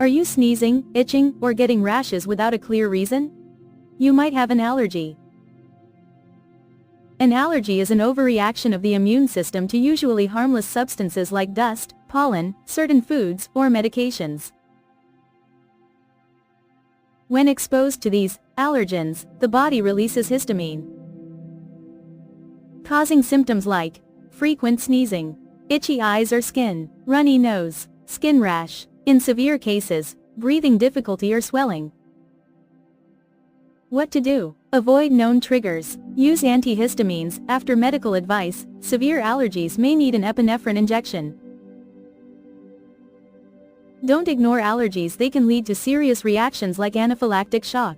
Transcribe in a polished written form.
Are you sneezing, itching, or getting rashes without a clear reason? You might have an allergy. An allergy is an overreaction of the immune system to usually harmless substances like dust, pollen, certain foods, or medications. When exposed to these allergens, the body releases histamine, causing symptoms like frequent sneezing, itchy eyes or skin, runny nose, skin rash, in severe cases, breathing difficulty or swelling. What to do? Avoid known triggers. Use antihistamines. After medical advice, severe allergies may need an epinephrine injection. Don't ignore allergies. They can lead to serious reactions like anaphylactic shock.